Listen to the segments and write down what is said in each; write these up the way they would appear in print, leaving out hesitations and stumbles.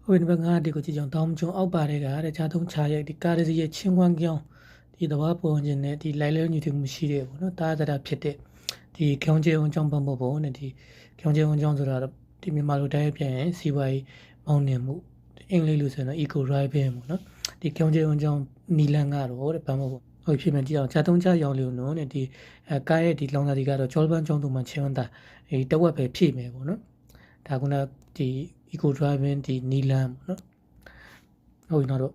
ဟိုဘက်ကဒီကိုကြည့်ကြအောင်တောင်းကျုံအောက်ပါတယ်ကတဲ့ဂျာတုံးချာရဲ့ဒီကားရစီရဲ့ချင်းခွန်းကြောင်းဒီတဘာပုံချင်းနဲ့ဒီလိုက်လဲညူတူမှုရှိတယ်ပေါ့နော်တားတာဖြစ်တဲ့ဒီခေါင်းကျဲအောင်ကြောင်းပုံပုံနဲ့ဒီခေါင်းကျဲအောင်ကြောင်းဆိုတာဒီမြန်မာလိုတိုင်းပြန်ရင်စီဝိုင်းမောင်းနေမှုအင်္ဂလိပ်လိုဆိုရင် eco drive ပဲပေါ့နော်ဒီခေါင်းကျဲအောင်ကြောင်းနီလန်ကတော့တဲ့ဘာမှပေါ့ဟိုဖြစ်မှကြည့်အောင်ဂျာတုံးချရောင်လို့နော်နဲ့ဒီကားရဲ့ဒီလောင်စာဒီကတော့ဂျော်လ်ဘန်ကြောင်းတုံးမှချင်းဝန်တာဒီတဝက်ပဲဖြည့်မယ်ပေါ့နော်ဒါကဒီ eco driving ဒီနီလန်ပေါ့နော်ဟုတ်ပြီတော့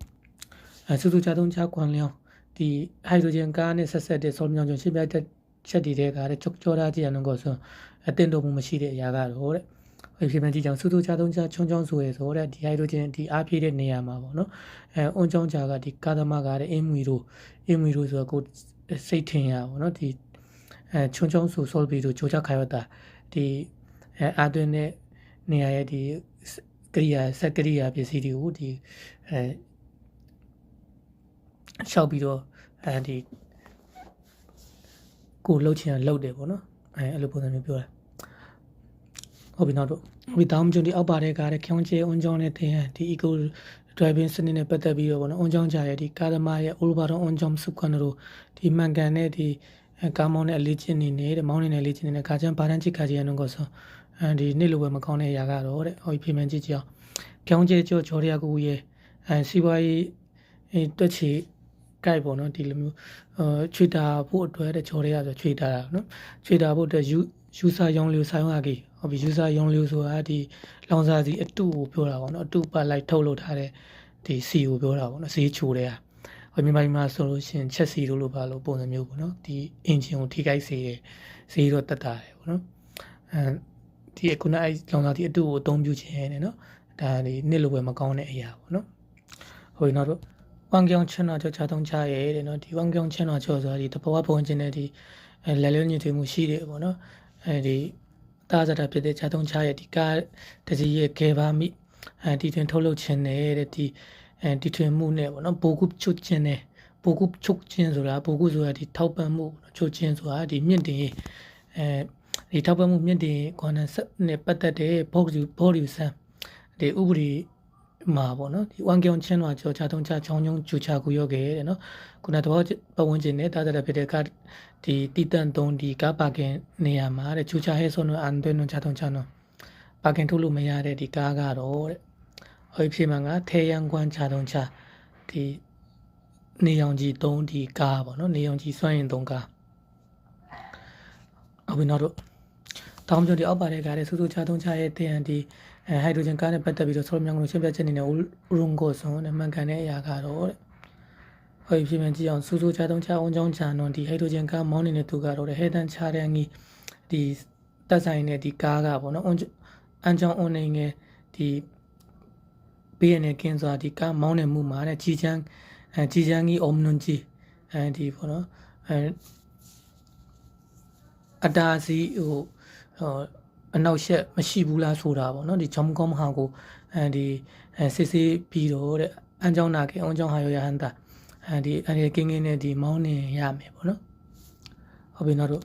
စုစုချာတုံးချကွန်လျောင်းဒီဟိုက်ဒရိုဂျင်ကားနဲ့ဆက်ဆက်တဲ့ဆော်မြောင်ကျွန်းရှင်းပြတဲ့ချက်တွေတဲ့ကားတဲ့ကြောသားကြည့်ရအောင်ကိုဆိုအတင်တော့မှုမရှိတဲ့အရာကတော့တဲ့ဟိုဖြစ်မှကြည့်ကြအောင်စုစုချာတုံးချချုံချောင်းဆိုရဲဆိုတဲ့ဒီဟိုက်ဒရိုဂျင်ဒီအားဖြည့်တဲ့နေရာမှာပေါ့နော်အွန်ချောင်းချာကဒီကာသမားကတဲ့အင်းမီတို့ဆိုတော့ကိုစိတ်ထင်ရပေါ့နော်ဒီချုံချောင်းဆိုဆော်ဘီတို့ဂျိုချခိုင်ဝတာဒီအာသွင်းတဲ့နေရာရဲ့ဒီကရိယာစက်ကရိယာပစ္စည်းတွေကိုဒီရှောက်ပြီးတော့ဒီကိုလှုပ်ချင်လှုပ်တယ်ပေါ့နော်အဲ့လိုပုံစံမျိုးပြောတာဟုတ်ပြီနောက်တော့ဒီတောင်းကျုံဒီအောက်ပါတဲ့ကားတဲ့ခေါင်းကျဲအွန်ကြောင်းနဲ့တင်ဒီ eco driving စနစ်နဲ့ပတ်သက်ပြီးတော့ပေါ့နော်အွန်ကြောင်းကြရဲ့ဒီကာသမားရဲ့ Olvaro အွန်ကြောင်းစုခွန်တို့ဒီမှန်ကန်တဲ့ဒီကားမောင်းတဲ့အလေးချင်းနေနေတဲ့မောင်းနေတဲ့လေးချင်းနေတဲ့ခါချမ်းဘာတန်းချစ်ခါကြီးရအောင်ကောဆိုဒီနေ့လိုပဲမကောင်းတဲ့အရာကတော့တဲ့ဟိုပြင်မှန်ကြည့်ကြအောင်ခေါင်းကျဲကြောချော်ရကူရဲ့စီပွားရေးတွက်ချီကိုက်ပေါ့နော်ဒီလိုမျိုးချွေတာဖို့အတွက်တဲ့ချော်ရရဆိုချွေတာနော်ချွေတာဖို့အတွက်ယူဆရောင်းလျူဆိုင်ရကြီးဟုတ်ပြီယူဆရောင်းလျူဆိုတာဒီလောင်စာစီအတုကိုပြောတာပေါ့နော်အတုပါလိုက်ထုတ်လုပ်ထားတဲ့ဒီစီကိုပြောတာပေါ့နော်စီချိုတဲ့ဟိုမြန်မာပြည်မှာဆိုလို့ရှိရင်ချက်စီတို့လိုပါလို့ပုံစံမျိုးပေါ့နော်ဒီအင်ဂျင်ကိုထိခိုက်စေတယ်စီတော့တက်တာတယ်ပေါ့နော်ဒီခုနအဲလောင်စာဒီအတုကိုအသုံးပြုခြင်းနဲ့နော်ဒါဒီနှစ်လိုပဲမကောင်းတဲ့အရာပေါ့နော်ဟိုနောက်တော့ဝမ်ကျောင်းချန်တော်ချာတုံးချရဲတဲ့နော်ဒီဝမ်ကျောင်းချန်တော်ချောဆိုတာဒီတဘောပုံချင်းနဲ့ဒီလဲလဲညစ်ထွေးမှုရှိတယ်ပေါ့နော်ဒီတာဇာတာဖြစ်တဲ့ချာတုံးချရဲ့ဒီကားတကြီးရဲ့ဂေဘာမိဒီတွင်ထုတ်လုပ်ခြင်းနဲ့တဲ့ဒီထွင်မှုနဲ့ပေါ့နော်ပိုကုချုပ်ခြင်းနဲ့ပိုကုချုပ်ခြင်းဆိုတာပိုကုဆိုတာဒီထောက်ပံ့မှုချုပ်ခြင်းဆိုတာဒီမြင့်တင်ဒီထောက်ပံ့မှုမြင့်တင်ကွန်ဆက်နဲ့ပတ်သက်တဲ့ဘော်ဒီဆန်ဒီဥပဒေမှာပေါ့နော်ဒီဝန်ကျောင်းချင်းတော့ကြောချာတုံးချချောင်းကျူချကူရောက်ခဲ့တဲ့နော်ခုနတော့ပတ်ဝန်းကျင်နဲ့တာတာဖြစ်တဲ့ကဒီတီတန်တုံးဒီကားပါကင်နေရာမှာတဲ့ချူချဟဲဆိုတော့အန်တွဲနော်ချာတုံးချနော်ပါကင်ထုတ်လို့မရတဲ့ဒီကားကတော့တဲ့ဟိုဖြစ်မှာကထဲရန်ကွမ်ချာတုံးချဒီနေရောင်ကြီးတုံးဒီကားပေါ့နော်နေရောင်ကြီးစွန့်ရင်တုံးကားအခုနောက်တော့တောင်းကြဒီအောက်ပါတဲ့ကားတဲ့စူးစူးချာတုံးချရဲ့တန်ဒီဟိုက်ဒရိုဂျင်ကားနဲ့ပတ်သက်ပြီးတော့ဆော်မြောင်ကိုရှင်းပြချက်နေနဲ့ရုံကိုဆွန်နဲ့မှန်ကန်တဲ့အရာကတော့တဲ့ဟိုဖြစ်မှကြည့်အောင်စူးစူးချာတုံးချအောင်ကြောင်းချာနော်ဒီဟိုက်ဒရိုဂျင်ကားမောင်းနေတဲ့သူကတော့တဲ့ဟဲတန်ချာတဲ့ငီဒီတက်ဆိုင်နဲ့ဒီကားကပေါ့နော်အန်ကြောင်းအွန်နေငယ်ဒီဘေးနဲ့ကင်းစွာဒီကားမောင်းနေမှုမှာတဲ့ကြီးချမ်းကြီးအုံနွန်ကြီးဒီပေါ့နော်အတားစီဟိုအနောက်ရှက်မရှိဘူးလားဆိုတာပေါ့နော်ဒီဂျုံကောမဟာကိုဒီစစ်စစ်ပြီးတော့တဲ့အန်ကြောင်းနာကေအွန်ကြောင်းဟာရဟန်တာဒီအနေကင်းနဲ့ဒီမောင်းနေရမယ်ပေါ့နော်ဟုတ်ပြီနောက်တော့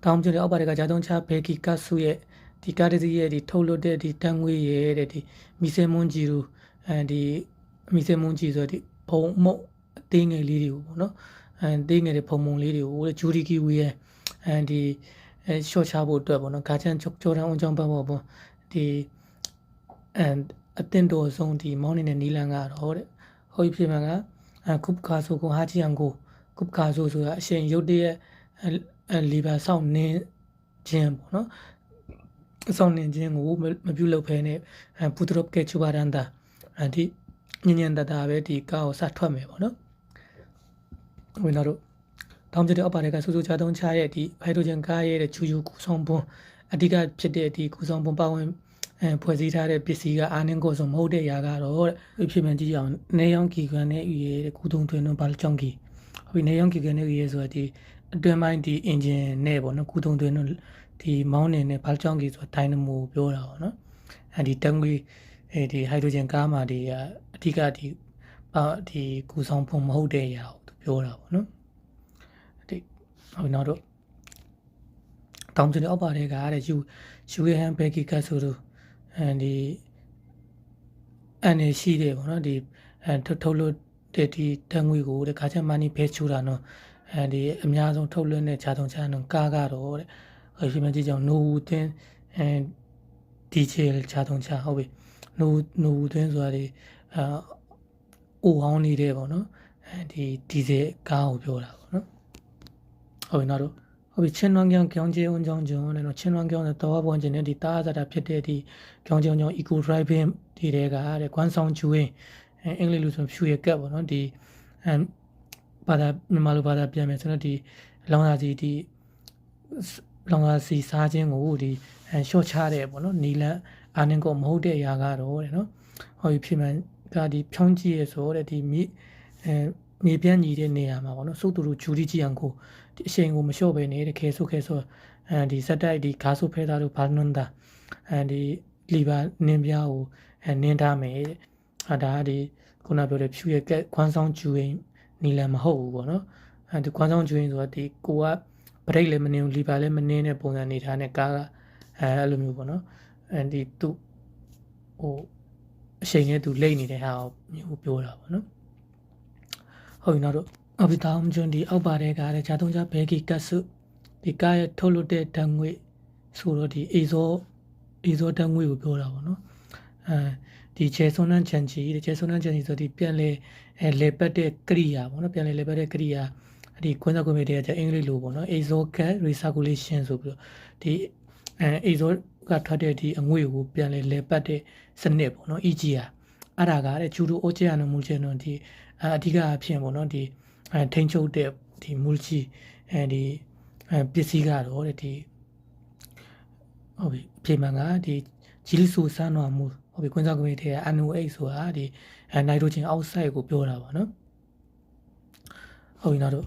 တောင်းပြတဲ့အောက်ပါတဲ့ကဂျာတုံးချဘေကီကဆူရဲ့ဒီကားတစီရဲ့ဒီထုတ်လို့တဲ့ဒီတန်ငွေရဲ့တဲ့ဒီမီဆေမွန်ဂျီရူဒီမီဆေမွန်ဂျီဆိုဒီဘုံမုတ်အသေးငယ်လေးတွေကိုပေါ့နော်သေးငယ်တဲ့ဘုံမုံလေးတွေကိုဂျူရီကီဝီရဲ့ဒီရှော့ချဖို့အတွက်ပေါ့နော်ဂါချန်ကျော်တန်အောင်ကြောင်းပတ်ပေါ့ဒီအတင်တော်ဆုံးဒီမောင်းနေတဲ့နီလန်ကတော့တဲ့ဟိုဖြစ်မှာကကုပကာဆိုကိုဟာချီယန်ကိုကုပကာဆိုဆိုတာအရှင်ရုတ်တရက်လီဘာဆောက်နေခြင်းပေါ့နော်ဆောက်နေခြင်းကိုမပြုတ်လုပ်ဖဲနဲ့ပူတရုပ်ကဲချူပါရန်တာဒီညဉ့်တပဲဒီကားကိုစထွက်မယ်ပေါ့နော်ဝင်တော့တောင်းကြတဲ့အောက်ပါတဲ့ကစူးစူးချာတုံးချရဲ့ဒီဟိုက်ဒရိုဂျင်ကားရဲ့ချူကူဆောင်ပွန်အဓိကဖြစ်တဲ့ဒီကူဆောင်ပွန်ပါဝင်ဖွဲ့စည်းထားတဲ့ပစ္စည်းကအာနင်းကိုဆိုမဟုတ်တဲ့ຢာကတော့တဲ့ဖြစ်မှန်ကြည့်အောင်နေရောင်ကီကန်နဲ့ဥရဲ့ကူတုံထွင်တော့ဘာလို့ကြောင်းကီဟိုနေရောင်ကီကန်နဲ့ဥရဲ့ဆိုတာဒီအတွင်းပိုင်းဒီအင်ဂျင်နဲ့ပေါ့နော်ကူတုံထွင်တော့ဒီမောင်းနေနဲ့ဘာလို့ကြောင်းကီဆိုတာဒိုင်နမိုပြောတာပေါ့နော်ဒီတန်ငွေဒီဟိုက်ဒရိုဂျင်ကားမှာဒီအဓိကဒီကူဆောင်ပွန်မဟုတ်တဲ့ຢာကိုသူပြောတာပေါ့နော်ဟုတ်နောက်တော့တောင်းကျင်အောက်ပါတဲ့ကတဲ့ယူဟန်ဘက်ကီကတ်ဆိုတော့ဒီ အနေရှိတယ်ပေါ့နော်ဒီထုတ်လွှတ်တဲ့ဒီတန်ငွေကိုတဲ့ခါကျမှနီဖဲချူတာနော်ဒီအများဆုံးထုတ်လွှတ်တဲ့ခြားတုံးခြားနော်ကားကတော့တဲ့ဒီမှာကြည့်ကြအောင်နိုဦးတင်းဒီချေခြားတုံးခြားဟုတ်ပြီနိုဦးတင်းဆိုတာဒီအိုဟောင်းနေတဲ့ပေါ့နော်ဒီဒီဇယ်ကားကိုပြောတာပေါ့နော်ဟုတ်ပြီနောက်တော့ဟုတ်ပြီချင်းနှောင်းကြောင်ကြောင်ကျဲအောင်ကြောင်ကျွန်းနဲ့နော်ချင်းနှောင်းကြောင်တဲ့တော်ပွန်ကျင်တဲ့ဒီတားစားတာဖြစ်တဲ့ဒီကြောင်ကြောင်ကြောင် eco driving ဒီတွေကတဲ့ကွမ်းဆောင်ကျွေးအင်္ဂလိပ်လိုဆိုဖြူရကက်ပေါ့နော်ဒီဘာသာမြန်မာလိုဘာသာပြန်မယ်ဆိုတော့ဒီလောင်စာစီစားခြင်းကိုဒီရှော့ချတဲ့ပေါ့နော်နီလန်အာနင်ကိုမဟုတ်တဲ့အရာကတော့တဲ့နော်ဟောဒီဖြစ်မှန်ကဒီဖြောင်းကြည့်ရဆိုတဲ့ဒီမြေပြန့်ညီတဲ့နေရာမှာပေါ့နော်စုတူတူဂျူရီကြည့်အောင်ကိုဒီအချိန်ကိုမလျှော့ပဲနေတဲ့ခဲဆိုဒီစက်တိုက်ဒီဂါဆုဖဲသားတို့ဘာနွန်တာဒီလီဘာနင်းပြားကိုနင်းထားမယ်ဒါဒီခုနပြောတဲ့ဖြူရကက်ခွန်းဆောင်ကျူရင်နီလန်မဟုတ်ဘူးပေါ့နော်ဒီခွန်းဆောင်ကျူရင်ဆိုတာဒီကိုကဘရိတ်လည်းမနင်းဘူးလီဘာလည်းမနင်းတဲ့ပုံစံနေထားတဲ့ကားကအဲ့လိုမျိုးပေါ့နော်ဒီသူ့ဟိုအချိန်နဲ့သူလိမ့်နေတဲ့ဟာကိုမျိုးပြောတာပေါ့နော်ဟုတ်ပြီနောက်တော့အဘိတောင်ကျွန်းဒီအောက်ပါတဲ့ကားတဲ့ဂျာတုံးဂျာဘဲဂီကတ်စုဒီကားရဲ့ထုတ်လွှတ်တဲ့ဓာတ်ငွေဆိုတော့ဒီအေဇောဓာတ်ငွေကိုပြောတာပေါ့နော်ဒီချေဆွန်းနှံချန်ချီဆိုဒီပြန်လေလေပတ်တဲ့ကရိယာပေါ့နော်ပြန်လေပတ်တဲ့ကရိယာဒီကွန်းစားကွန်ပျူတာကအင်္ဂလိပ်လိုပေါ့နော် exocat recirculation ဆိုပြီးတော့ဒီexo ကထွက်တဲ့ဒီအငွေ့ကိုပြန်လေပတ်တဲ့စနစ်ပေါ့နော် EGR အဲ့ဒါကတဲ့ဂျူဒိုအိုချီယာနိုမူချေနော်ဒီအဓိကအဖြစ်ပေါ့နော်ဒီထိန်ချုပ်တဲ့ဒီမူချီဒီပစ္စည်းကတော့တဲ့ဒီဟုတ်ပြီအဖြစ်မှန်ကဒီဂျီလီဆူဆန်နော်မူဟုတ်ပြီကွန်းစားကွန်ပျူတာ NOx ဆိုတာဒီနိုက်ထရိုဂျင်အောက်ဆိုက်ကိုပြောတာပါနော်ဟုတ်ပြီနောက်တော့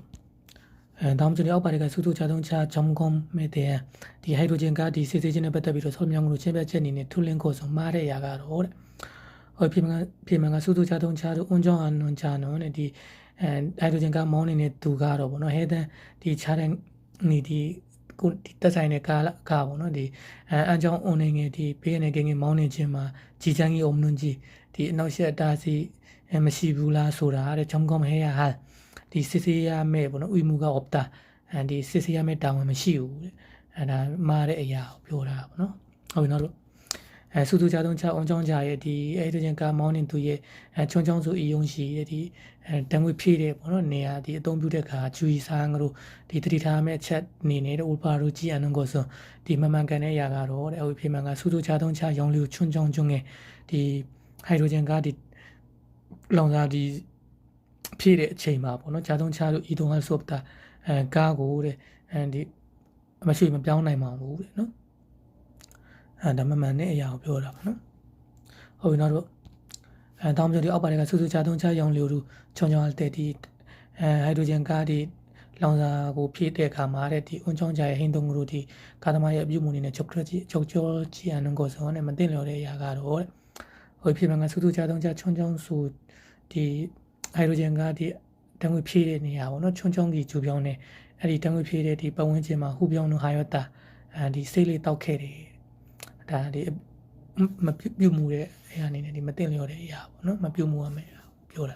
다음 주에 아웃바리가 수도 자동차 점검에 대한 이 하이드로젠 가디 시스템에ပတ်သက်ပြီးတော့ 설명으로 제배전이네 툴링 고소 말해 야가로 비만가 수도 자동차를 운전하는 자는 이 하이드로젠 가 모니네 두가로 보노 해당 이 차량이 이 디자인의 가 보노 이 안전 운행에 이 비행의 모니지만 지장이 없는지 이 나시아 다시မရှိဘူးလားဆိုတာတဲ့ 점검해야 할ဒီစစ်ဆေးရမယ်ပေါ့နော်ဥမှုက opta ဒီစစ်ဆေးရမယ်တာဝန်မရှိဘူးတဲ့အဲ့ဒါမှားတဲ့အရာကိုပြောတာပေါ့နော်ဟုတ်ပြီနောက်တော့စုသူကြတုံးချအောင်ချောင်းကြရဲ့ဒီအဲ့ဒီချင်းကမောင်းနေသူရဲ့ချွန်းချောင်းစုအယုံရှိရဲ့ဒီတန်ငွေဖြည့်တဲ့ပေါ့နော်နေရာဒီအသုံးပြုတဲ့ခါချူရီစားငါတို့ဒီတတိထားမဲ့အချက်နေနေတဲ့ဥပါရူကြည်အနုံကိုဆိုဒီမမှန်ကန်တဲ့အရာကတော့တဲ့ဟုတ်ပြီမှန်ကစုသူကြတုံးချရောင်လျူချွန်းချောင်းကျွန်းငယ်ဒီဟိုက်ဒရိုဂျင်ကဒီလောင်စာဒီဖြည့်တဲ့အချိန်မှာပေါ့နော်ဂျာတုံးချလို့ဤတုံးကဆိုတာကားကိုတဲ့ဒီမရှိမပြောင်းနိုင်ပါဘူးတဲ့နော်ဒါမှမှန်တဲ့အရာကိုပြောတာပါနော်ဟုတ်ပြီနောက်တော့တောင်းပြဒီအောက်ပါတယ်ကစူးစူးဂျာတုံးချရောင်လျိုတို့ချောင်းချောင်းတဲ့ဒီဟိုက်ဒရိုဂျင်ကားဒီလောင်စာကိုဖြည့်တဲ့အခါမှာတဲ့ဒီအွန်ချောင်းချရဲ့ဟင်းတုံးတို့ဒီကာသမားရဲ့အပြုမှုအနေနဲ့ချုပ်ကျော်ကြည်အနုံကိုဆိုတော့မသိလျော်တဲ့အရာကတော့တဲ့ဟိုဖြစ်မှန်ကစူးစူးဂျာတုံးချချွန်းချောင်းဆိုဒီဟိုက်ဒရိုဂျင်ကဒီတန်ငွေဖြည့်တဲ့နေရာပေါ့နော်ချွန်းချောင်းကြီးဂျူပြောင်းနေအဲ့ဒီတန်ငွေဖြည့်တဲ့ဒီပတ်ဝန်းကျင်မှာဟူပြောင်းတို့ဟာယောတာဒီစိတ်လေးတောက်ခဲ့တယ်ဒါဒီမပြုတ်မှုတဲ့အရာအနေနဲ့ဒီမသိလျော်တဲ့အရာပေါ့နော်မပြုတ်မှုရမယ်ပြောတာ